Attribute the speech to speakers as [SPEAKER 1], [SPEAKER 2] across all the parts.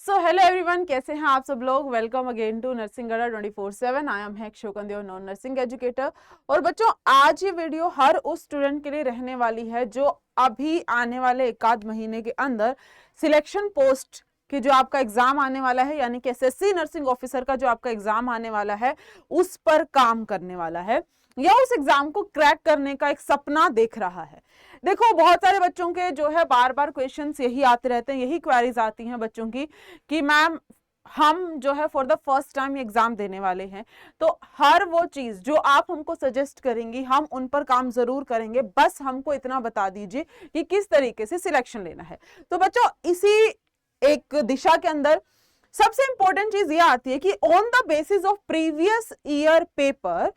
[SPEAKER 1] So hello everyone, कैसे हैं आप सब लोग। वेलकम अगेन टू नर्सिंग अड्डा 24/7। आई एम हैक शोकन देव, नॉन नर्सिंग एजुकेटर। और बच्चों, आज ये वीडियो हर उस स्टूडेंट के लिए रहने वाली है जो अभी आने वाले एक आध महीने के अंदर सिलेक्शन पोस्ट कि जो आपका एग्जाम आने वाला है, यानी कि एसएससी नर्सिंग ऑफिसर का जो आपका एग्जाम आने वाला है, उस पर काम करने वाला है या उस एग्जाम को क्रैक करने का एक सपना देख रहा है। देखो, बहुत सारे बच्चों के जो है बार बार क्वेश्चंस यही आते रहते हैं, यही क्वेरीज आती हैं बच्चों की कि मैम हम जो है for the first time exam देने वाले हैं, तो हर वो चीज जो आप हमको सजेस्ट करेंगी हम उन पर काम जरूर करेंगे, बस हमको इतना बता दीजिए कि किस तरीके से सिलेक्शन लेना है। तो बच्चों, इसी एक दिशा के अंदर सबसे इंपॉर्टेंट चीज ये आती है कि on the basis of previous year paper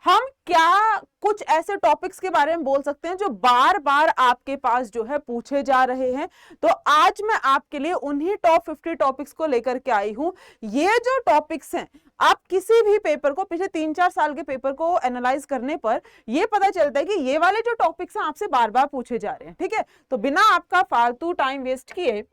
[SPEAKER 1] हम क्या कुछ ऐसे टॉपिक्स के बारे में बोल सकते हैं जो बार बार आपके पास जो है पूछे जा रहे हैं। तो आज मैं आपके लिए उन्हीं टॉप 50 टॉपिक्स को लेकर के आई हूं। ये जो टॉपिक्स हैं, आप किसी भी पेपर को, पिछले 3-4 साल के पेपर को एनालाइज करने पर ये पता चलता है कि ये वाले जो टॉपिक्स हैं आपसे बार बार पूछे जा रहे हैं। ठीक है, तो बिना आपका फालतू टाइम वेस्ट किए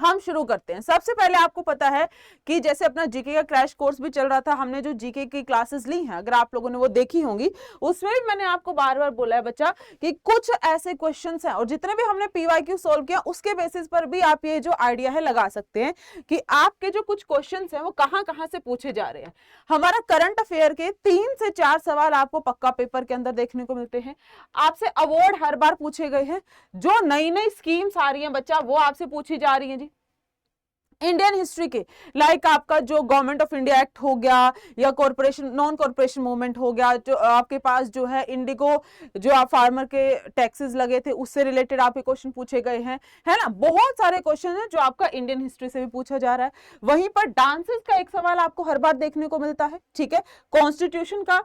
[SPEAKER 1] हम शुरू करते हैं। सबसे पहले आपको पता है कि जैसे अपना जीके का क्रैश कोर्स भी चल रहा था, हमने जो जीके की क्लासेस ली हैं, अगर आप लोगों ने वो देखी होंगी, उसमें भी मैंने आपको बार बार बोला है बच्चा कि कुछ ऐसे क्वेश्चंस हैं और जितने भी हमने पीवाईक्यू सॉल्व किया उसके बेसिस पर भी आप ये जो आइडिया है लगा सकते हैं कि आपके जो कुछ क्वेश्चंस हैं वो कहां कहां से पूछे जा रहे हैं। हमारा करंट अफेयर के 3 से 4 सवाल आपको पक्का पेपर के अंदर देखने को मिलते हैं। आपसे अवार्ड हर बार पूछे गए हैं, जो नई नई स्कीम्स आ रही हैं बच्चा वो आपसे पूछी जा रही है। जी, इंडियन हिस्ट्री के लाइक आपका जो गवर्नमेंट ऑफ इंडिया एक्ट हो गया या कॉर्पोरेशन नॉन कॉर्पोरेशन मूवमेंट हो गया, जो आपके पास जो है इंडिगो जो आप फार्मर के टैक्सेस लगे थे उससे रिलेटेड आपके क्वेश्चन पूछे गए हैं, है ना। बहुत सारे क्वेश्चन हैं जो आपका इंडियन हिस्ट्री से भी पूछा जा रहा है। वहीं पर डांसेस का एक सवाल आपको हर बार देखने को मिलता है। ठीक है, कॉन्स्टिट्यूशन का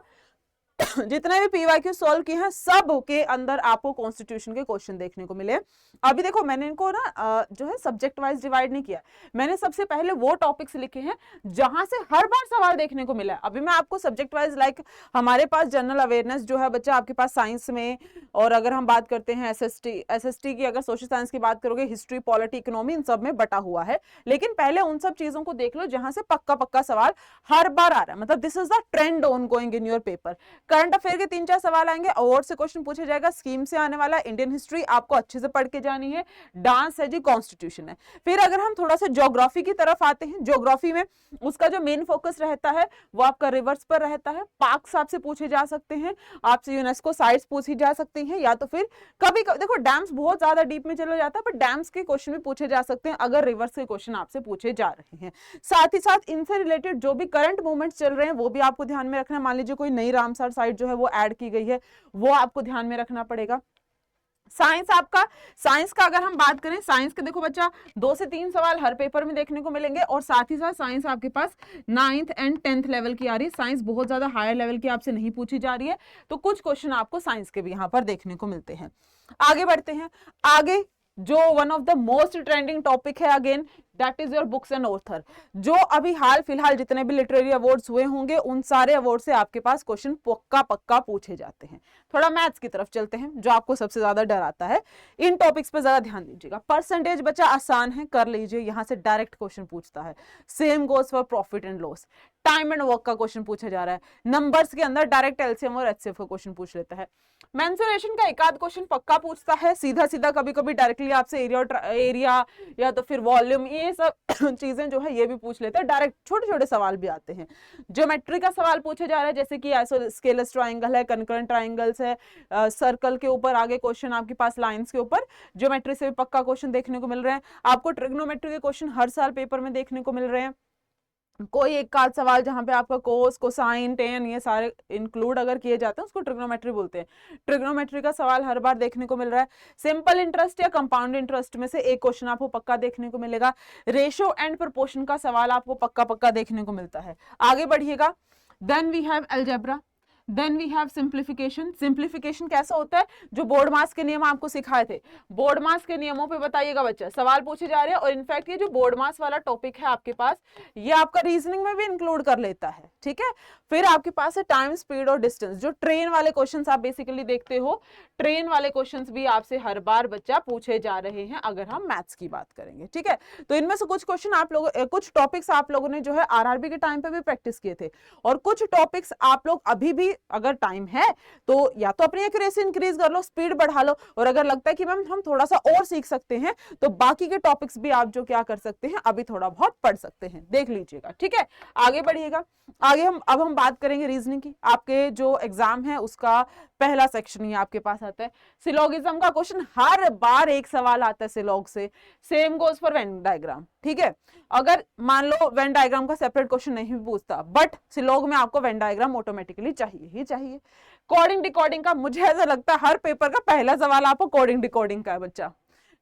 [SPEAKER 1] जितने भी पीवाईक्यू सॉल्व किए हैं सब के अंदर आपको कॉन्स्टिट्यूशन के क्वेश्चन देखने को मिले। अभी देखो, मैंने इनको ना जो है सब्जेक्ट वाइज डिवाइड नहीं किया, मैंने सबसे पहले वो टॉपिक्स लिखे हैं जहां से हर बार सवाल देखने को मिला है। अभी मैं आपको सब्जेक्ट वाइज लाइक हमारे पास जनरल अवेयरनेस जो है बच्चा आपके पास साइंस में, और अगर हम बात करते हैं एसएसटी की, अगर सोशल साइंस की बात करोगे, हिस्ट्री, पॉलिटी, इकोनॉमी, इन सब में बटा हुआ है। लेकिन पहले उन सब चीजों को देख लो जहां से पक्का पक्का सवाल हर बार आ रहा है, मतलब this is the trend on going in your paper. Current affair के 3-4 सवाल आएंगे, अवार्ड से क्वेश्चन पूछा जाएगा, स्कीम से आने वाला, इंडियन हिस्ट्री आपको अच्छे से पढ़ के जानी है, डांस है जी, कॉन्स्टिट्यूशन है। फिर अगर हम थोड़ा सा ज्योग्राफी की तरफ आते हैं, ज्योग्राफी में उसका जो मेन फोकस रहता है वो आपका रिवर्स पर रहता है। पार्क्स आपसे पूछे जा सकते हैं, आपसे यूनेस्को साइट्स पूछी जा सकती हैं, या तो फिर कभी देखो डैम्स बहुत ज्यादा डीप में चला जाता है, पर डैम्स के क्वेश्चन भी पूछे जा सकते हैं अगर रिवर्स के क्वेश्चन आपसे पूछे जा रहे हैं। साथ ही साथ इनसे रिलेटेड जो भी करंट मूवमेंट्स चल रहे हैं वो भी आपको ध्यान में रखना। मान लीजिए कोई नई रामसर साइट जो है वो ऐड की गई है, वो आपको ध्यान में रखना पड़ेगा। साइंस का अगर हम बात करें, साइंस के देखो बच्चा 2 से 3 सवाल हर पेपर में देखने को मिलेंगे, और साथ ही साथ साइंस आपके पास 9th एंड 10th लेवल की आ रही है। साइंस बहुत ज्यादा हायर लेवल की आपसे नहीं पूछी जा रही है, तो कुछ क्वेश्चन आपको साइंस के भी यहां पर देखने को मिलते हैं। आगे बढ़ते हैं। आगे जो one of the most trending topic है again, that is your books and author. जो अभी हाल फिलहाल जितने भी लिटरेरी अवार्ड्स हुए होंगे उन सारे अवार्ड से आपके पास क्वेश्चन पक्का पक्का पूछे जाते हैं। थोड़ा मैथ्स की तरफ चलते हैं, जो आपको सबसे ज्यादा डर आता है। इन टॉपिक्स पे ज्यादा ध्यान दीजिएगा। परसेंटेज बच्चा आसान है, कर लीजिए, यहां से डायरेक्ट क्वेश्चन पूछता है। Same goes for profit and loss. Time and work का क्वेश्चन पूछा जा रहा है। नंबर्स के अंदर डायरेक्ट एलसीएम और एचसीएफ का क्वेश्चन पूछ लेता है। मेंसुरेशन का एक आध क्वेश्चन पक्का पूछता है, सीधा सीधा, कभी कभी डायरेक्टली आपसे एरिया या तो फिर वॉल्यूम, ये सब चीजें जो है ये भी पूछ लेते हैं। डायरेक्ट छोटे छोटे सवाल भी आते हैं। ज्योमेट्री का सवाल पूछा जा रहा है, जैसे कि आइसोस्केलस ट्राइंगल है, कनकरेंट ट्राइंगल्स है, सर्कल के ऊपर आगे क्वेश्चन आपके पास लाइंस के ऊपर ज्योमेट्री से भी पक्का क्वेश्चन देखने को मिल रहे हैं। आपको ट्रिग्नोमेट्री के क्वेश्चन हर साल पेपर में देखने को मिल रहे हैं। कोई एक आध सवाल जहां पे आपका कोस, कोसाइन, टेन ये सारे इंक्लूड अगर किए जाते हैं उसको ट्रिग्नोमेट्री बोलते हैं। ट्रिग्नोमेट्री का सवाल हर बार देखने को मिल रहा है। सिंपल इंटरेस्ट या कंपाउंड इंटरेस्ट में से एक क्वेश्चन आपको पक्का देखने को मिलेगा। रेशियो एंड प्रोपोर्शन का सवाल आपको पक्का पक्का देखने को मिलता है। आगे बढ़िएगा। Then we have algebra. Then we have simplification. Simplification कैसा होता है, जो बोर्ड मास के नियम आपको सिखाए थे, बोर्ड मास के नियमों पे बताइएगा बच्चा, सवाल पूछे जा रहे हैं। और इनफैक्ट ये जो बोर्ड मास वाला टॉपिक है आपके पास, ये आपका रीजनिंग में भी इंक्लूड कर लेता है, ठीक है। फिर आपके पास है टाइम, स्पीड और डिस्टेंस, जो ट्रेन वाले क्वेश्चंस आप बेसिकली देखते हो, ट्रेन वाले क्वेश्चंस भी आपसे हर बार बच्चा पूछे जा रहे हैं अगर हम मैथ्स की बात करेंगे, ठीक है। तो इनमें से कुछ क्वेश्चन आप लोग, कुछ टॉपिक्स आप लोगों ने जो है आरआरबी के टाइम पे भी प्रैक्टिस किए थे, और कुछ टॉपिक्स आप लोग अभी भी अगर टाइम है तो या तो अपनी एक्यूरेसी इंक्रीज कर लो, स्पीड बढ़ा लो, और अगर लगता है कि मैम हम थोड़ा सा और सीख सकते हैं तो बाकी के टॉपिक्स भी आप जो क्या कर सकते हैं, अभी थोड़ा बहुत पढ़ सकते हैं, देख लीजिएगा, ठीक है। आगे बढ़िएगा, आगे अब हम बात करेंगे रीजनिंग की। आपके जो एग्जाम है उसका पहला सेक्शन ही आपके पास आता है सिलोगिज्म का क्वेश्चन। हर बार एक सवाल आता है सिलोग से, same goes for Venn diagram, ठीक है। अगर मान लो वेन डायग्राम का सेपरेट क्वेश्चन नहीं पूछता, बट सिलोग में आपको वेन डायग्राम ऑटोमेटिकली चाहिए ही चाहिए। कोडिंग डिकोडिंग का मुझे ऐसा लगता है हर पेपर का पहला सवाल आपको कोडिंग डिकोडिंग का है बच्चा।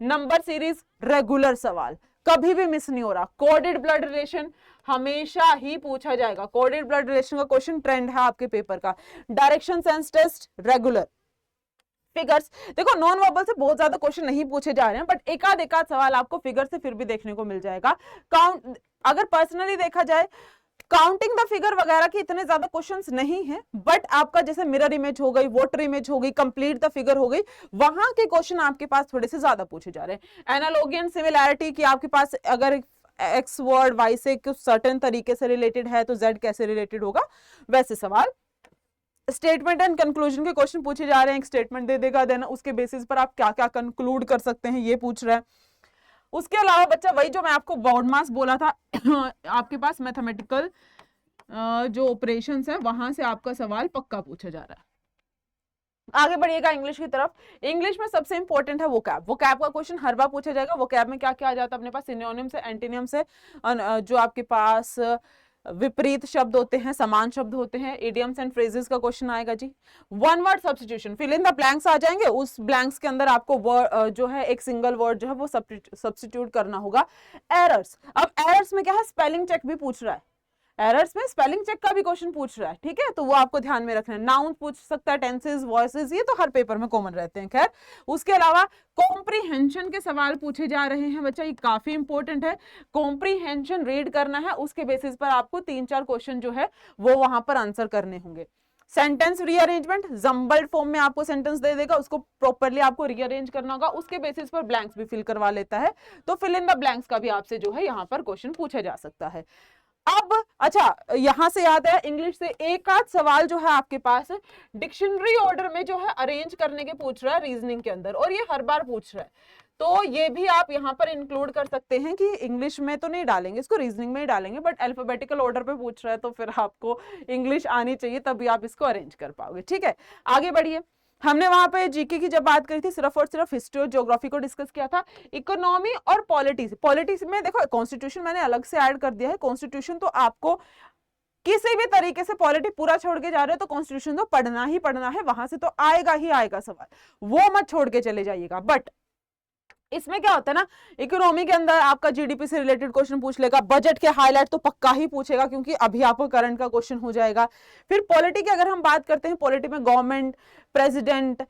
[SPEAKER 1] नंबर सीरीज रेगुलर सवाल, कभी भी मिस नहीं हो रहा। कोडेड ब्लड रिलेशन हमेशा ही पूछा जाएगा, कोडेड ब्लड रिलेशन का क्वेश्चन ट्रेंड है आपके पेपर का। Direction sense test regular. Figures, देखो नॉन वर्बल से बहुत ज्यादा क्वेश्चन नहीं पूछे जा रहे हैं, बट एकाध सवाल आपको फिगर से फिर भी देखने को मिल जाएगा। काउंट, अगर पर्सनली देखा जाए काउंटिंग द फिगर वगैरह के इतने ज्यादा क्वेश्चंस नहीं है, बट आपका जैसे मिरर इमेज हो गई, वाटर इमेज हो गई, कंप्लीट द फिगर हो गई, वहां के क्वेश्चन आपके पास थोड़े से ज्यादा पूछे जा रहे हैं। एनालॉजी एंड सिमिलैरिटी की आपके पास अगर एक्स वर्ड वाई से कुछ सर्टेन तरीके से रिलेटेड है तो जेड कैसे रिलेटेड होगा, वैसे सवाल। स्टेटमेंट एंड कंक्लूजन के क्वेश्चन पूछे जा रहे हैं, एक स्टेटमेंट दे देगा, देन उसके बेसिस पर आप क्या क्या कंक्लूड कर सकते हैं ये पूछ रहा है। उसके अलावा बच्चा वही जो मैं आपको बोर्ड मास बोला था आपके पास मैथमेटिकल जो ऑपरेशंस है वहां से आपका सवाल पक्का पूछा जा रहा है। आगे बढ़िएगा इंग्लिश की तरफ। इंग्लिश में सबसे इंपॉर्टेंट है वोकैब। वोकैब का क्वेश्चन हर बार पूछा जाएगा। वोकैब में क्या क्या आ जाता है अपने पास, सिनोनिम्स है, एंटीनियम्स है, जो आपके पास विपरीत शब्द होते हैं, समान शब्द होते हैं, इडियम्स एंड फ्रेजेस का क्वेश्चन आएगा जी। One word substitution, fill in the blanks आ जाएंगे, उस ब्लैंक्स के अंदर आपको वर्ड जो है एक सिंगल वर्ड जो है वो सब्स्टिट्यूट करना होगा। एरर्स, अब एरर्स में क्या है, स्पेलिंग चेक भी पूछ रहा है, एरर्स में स्पेलिंग चेक का भी क्वेश्चन पूछ रहा है, ठीक है, तो वो आपको ध्यान में रखना है। नाउन पूछ सकता है, टेंसेस, वॉइसेस, ये तो हर पेपर में कॉमन रहते हैं। खैर उसके अलावा कॉम्प्रीहेंशन के सवाल पूछे जा रहे हैं बच्चा, ये काफी इंपॉर्टेंट है। कॉम्प्रीहेंशन रीड करना है, उसके बेसिस पर आपको 3-4 क्वेश्चन जो है वो वहां पर आंसर करने होंगे। सेंटेंस रीअरेंजमेंट, जम्बल्ड फॉर्म में आपको सेंटेंस दे देगा, उसको प्रॉपर्ली आपको रीअरेंज करना होगा, उसके बेसिस पर ब्लैंक्स भी फिल करवा लेता है, तो फिल इन द ब्लैंक्स का भी आपसे जो है यहाँ पर क्वेश्चन पूछा जा सकता है। अब अच्छा, यहां से याद है इंग्लिश से एक आध सवाल जो है आपके पास डिक्शनरी ऑर्डर में जो है अरेंज करने के पूछ रहा है रीजनिंग के अंदर, और ये हर बार पूछ रहा है, तो ये भी आप यहाँ पर इंक्लूड कर सकते हैं कि इंग्लिश में तो नहीं डालेंगे इसको, रीजनिंग में ही डालेंगे, बट अल्फाबेटिकल ऑर्डर पे पूछ रहा है तो फिर आपको इंग्लिश आनी चाहिए, तभी आप इसको अरेंज कर पाओगे, ठीक है। आगे बढ़िए, हमने वहां पे जीके की जब बात करी थी सिर्फ और सिर्फ हिस्ट्री और ज्योग्राफी को डिस्कस किया था। इकोनॉमी और पॉलिटिक्स, पॉलिटिक्स में देखो कॉन्स्टिट्यूशन मैंने अलग से ऐड कर दिया है। कॉन्स्टिट्यूशन तो आपको किसी भी तरीके से पॉलिटी पूरा छोड़ के जा रहे हो तो कॉन्स्टिट्यूशन तो पढ़ना ही पढ़ना है, वहां से तो आएगा ही आएगा सवाल, वो मत छोड़ के चले जाइएगा। बट इसमें क्या होता है ना, इकोनॉमी के अंदर आपका जीडीपी से रिलेटेड क्वेश्चन पूछ लेगा, बजट के हाईलाइट तो पक्का ही पूछेगा क्योंकि अभी आपको करंट का क्वेश्चन हो जाएगा। फिर पॉलिटी की अगर हम बात करते हैं, पॉलिटी में गवर्नमेंट, प्रेसिडेंट,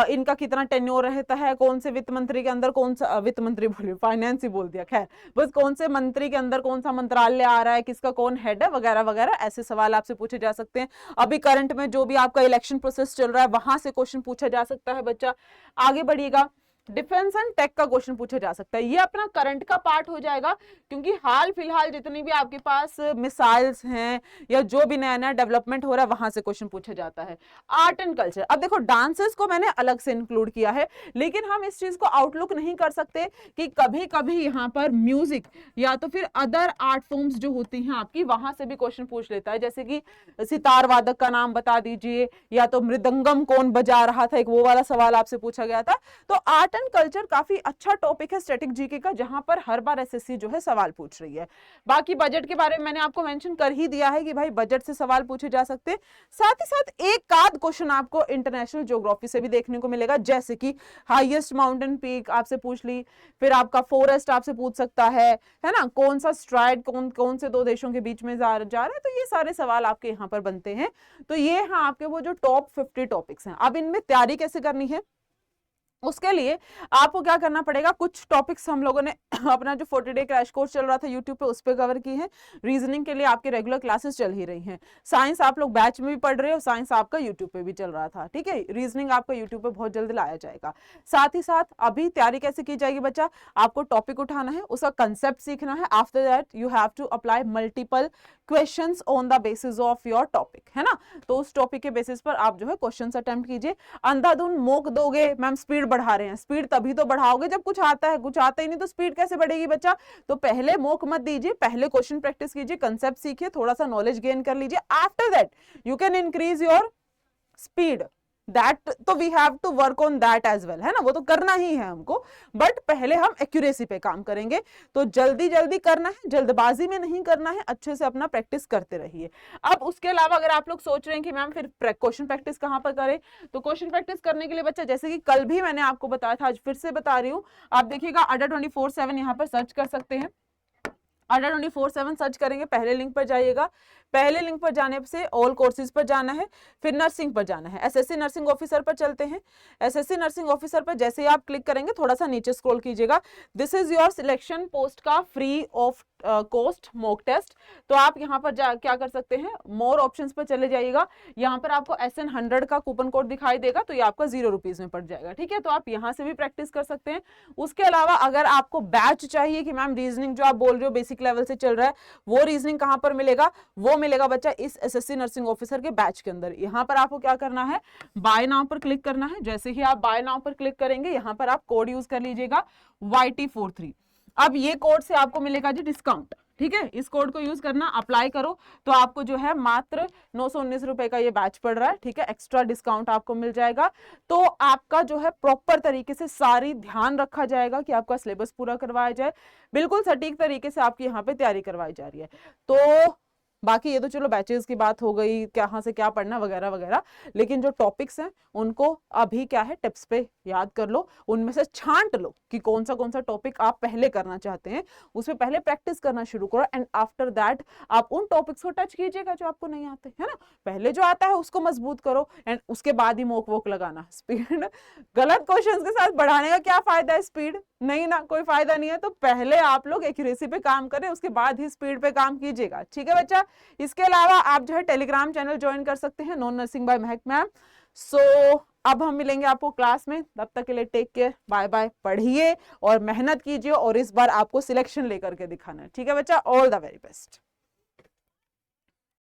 [SPEAKER 1] इनका कितना टेन्योर रहता है, कौन से वित्त मंत्री के अंदर कौन सा, वित्त मंत्री बोलिए फाइनेंस ही बोल दिया, खैर बस कौन से मंत्री के अंदर कौन सा मंत्रालय आ रहा है, किसका कौन हेड है, वगैरह वगैरह, ऐसे सवाल आपसे पूछे जा सकते हैं। अभी करंट में जो भी आपका इलेक्शन प्रोसेस चल रहा है वहां से क्वेश्चन पूछा जा सकता है बच्चा। आगे बढ़िएगा, डिफेंस एंड टेक का क्वेश्चन पूछा जा सकता है, ये अपना करंट का पार्ट हो जाएगा क्योंकि हाल फिलहाल जितनी भी आपके पास मिसाइल्स हैं या जो भी नया नया डेवलपमेंट हो रहा है वहां से क्वेश्चन पूछा जाता है। आर्ट एंड कल्चर, अब देखो डांसेस को मैंने अलग से इंक्लूड किया है, लेकिन हम इस चीज को आउटलुक नहीं कर सकते कि कभी कभी यहाँ पर म्यूजिक या तो फिर अदर आर्ट फॉर्म्स जो होती हैं आपकी, वहां से भी क्वेश्चन पूछ लेता है, जैसे कि सितार वादक का नाम बता दीजिए, या तो मृदंगम कौन बजा रहा था, एक वो वाला सवाल आपसे पूछा गया था। तो आर्ट एंड कल्चर काफी अच्छा टॉपिक है स्टैटिक जीके का, जहां पर हर बार एसएससी जो है सवाल पूछ रही है। बाकी बजट के बारे में मैंने आपको मेंशन कर ही दिया है कि भाई बजट से सवाल पूछे जा सकते हैं। साथ ही साथ एक आध क्वेश्चन आपको इंटरनेशनल ज्योग्राफी से भी देखने को मिलेगा, जैसे कि हाईएस्ट माउंटेन पीक आपसे पूछ ली, फिर आपका फॉरेस्ट आपसे पूछ सकता है ना, कौन सा स्ट्राइड कौन से दो देशों के बीच में जा रहा है, तो ये सारे सवाल आपके यहाँ पर बनते हैं। तो ये हाँ आपके वो जो टॉप 50 टॉपिक्स हैं। अब इनमें तैयारी कैसे करनी है, उसके लिए आपको क्या करना पड़ेगा, कुछ टॉपिक्स हम लोगों ने अपना जो 40 डे क्रैश कोर्स चल रहा था यूट्यूब पे उस पर कवर की है। रीजनिंग के लिए आपके रेगुलर क्लासेस चल ही रही हैं। साइंस आप लोग बैच में भी पढ़ रहे हो, साइंस आपका यूट्यूब पे भी चल रहा था, ठीक है। रीजनिंग आपका यूट्यूब पे बहुत जल्दी लाया जाएगा। साथ ही साथ अभी तैयारी कैसे की जाएगी बच्चा, आपको टॉपिक उठाना है, उसका कंसेप्ट सीखना है। After that you have to apply multiple questions on the basis of your topic, है ना। तो उस टॉपिक के बेसिस पर आप जो है क्वेश्चंस अटेम्प्ट कीजिए। अंधाधुंध मोक दोगे, मैम स्पीड बढ़ा रहे हैं, स्पीड तभी तो बढ़ाओगे जब कुछ आता है, कुछ आता ही नहीं तो स्पीड कैसे बढ़ेगी बच्चा। तो पहले मोक मत दीजिए, पहले क्वेश्चन प्रैक्टिस कीजिए, कंसेप्ट सीखिए, थोड़ा सा नॉलेज गेन कर लीजिए। After that you can increase your speed, that तो we have to work on that as well, है ना, वो तो करना ही है हमको। बट पहले हम एक्यूरेसी पे काम करेंगे। तो जल्दी जल्दी करना है, जल्दबाजी में नहीं करना है, अच्छे से अपना प्रैक्टिस करते रहिए। अब उसके अलावा अगर आप लोग सोच रहे हैं कि मैम फिर क्वेश्चन प्रैक्टिस कहां पर करें, तो क्वेश्चन प्रैक्टिस करने के लिए बच्चा, जैसे कि कल भी मैंने आपको बताया था, आज फिर से बता रही हूं, आप देखिएगा अड्डा 24/7 यहां पर सर्च कर सकते हैं। अड्डा 24/7 सर्च करेंगे, पहले लिंक पर जाइएगा। पहले लिंक पर जाने से ऑल कोर्सेज पर जाना है, फिर नर्सिंग पर जाना है। एसएससी नर्सिंग ऑफिसर पर चलते हैं। एसएससी नर्सिंग ऑफिसर पर जैसे ही आप क्लिक करेंगे, थोड़ा सा नीचे स्क्रॉल कीजिएगा, this is your selection post का free of cost mock test. तो आप यहाँ पर क्या कर सकते हैं, मोर ऑप्शंस पर चले जाइएगा। यहाँ पर आपको SN 100 का कूपन कोड दिखाई देगा, तो ये आपका 0 रुपीज में पड़ जाएगा, ठीक है। तो आप यहाँ से भी प्रैक्टिस कर सकते हैं। उसके अलावा अगर आपको बैच चाहिए कि मैम रीजनिंग जो आप बोल रहे हो बेसिक लेवल से चल रहा है, वो रीजनिंग कहाँ पर मिलेगा, वो मिलेगा बच्चा इस एसएससी नर्सिंग ऑफिसर के बैच के अंदर। यहाँ पर आपको क्या करना है, बाय नाउ पर क्लिक करना है। जैसे ही आप बाय नाउ पर क्लिक करेंगे, यहाँ पर आप कोड यूज कर लीजिएगा YT43। अब ये कोड से आपको मिलेगा जी डिस्काउंट, ठीक है। इस कोड को यूज करना, अप्लाई करो, तो आपको जो है मात्र 919 रुपए का ये बैच पड़ रहा है, ठीक है। एक्स्ट्रा डिस्काउंट आपको मिल जाएगा। तो आपका जो है प्रॉपर तरीके से सारी ध्यान रखा जाएगा कि आपका सिलेबस पूरा करवाया जाए, बिल्कुल सटीक तरीके से आपकी यहाँ पे तैयारी करवाई जा रही है। तो बाकी ये तो चलो बैचेस की बात हो गई, कहाँ से क्या पढ़ना वगैरह वगैरह, लेकिन जो टॉपिक्स हैं उनको अभी क्या है टिप्स पे याद कर लो, उनमें से छांट लो कि कौन सा टॉपिक आप पहले करना चाहते हैं, उसमें पहले प्रैक्टिस करना शुरू करो। एंड आफ्टर दैट आप उन टॉपिक्स को टच कीजिएगा जो आपको नहीं आते, है ना। पहले जो आता है उसको मजबूत करो, एंड उसके बाद ही मोक वोक लगाना। स्पीड गलत क्वेश्चंस के साथ बढ़ाने का क्या फायदा है, स्पीड नहीं ना, कोई फायदा नहीं है। तो पहले आप लोग एक्यूरेसी पे काम करें, उसके बाद ही स्पीड पे काम कीजिएगा, ठीक है बच्चा। इसके अलावा आप जो है टेलीग्राम चैनल ज्वाइन कर सकते हैं, नॉन नर्सिंग बाय महक मैम। सो अब हम मिलेंगे आपको क्लास में, तब तक के लिए टेक केयर, बाय बाय। पढ़िए और मेहनत कीजिए, और इस बार आपको सिलेक्शन लेकर के दिखाना है, ठीक है बच्चा। All the very best.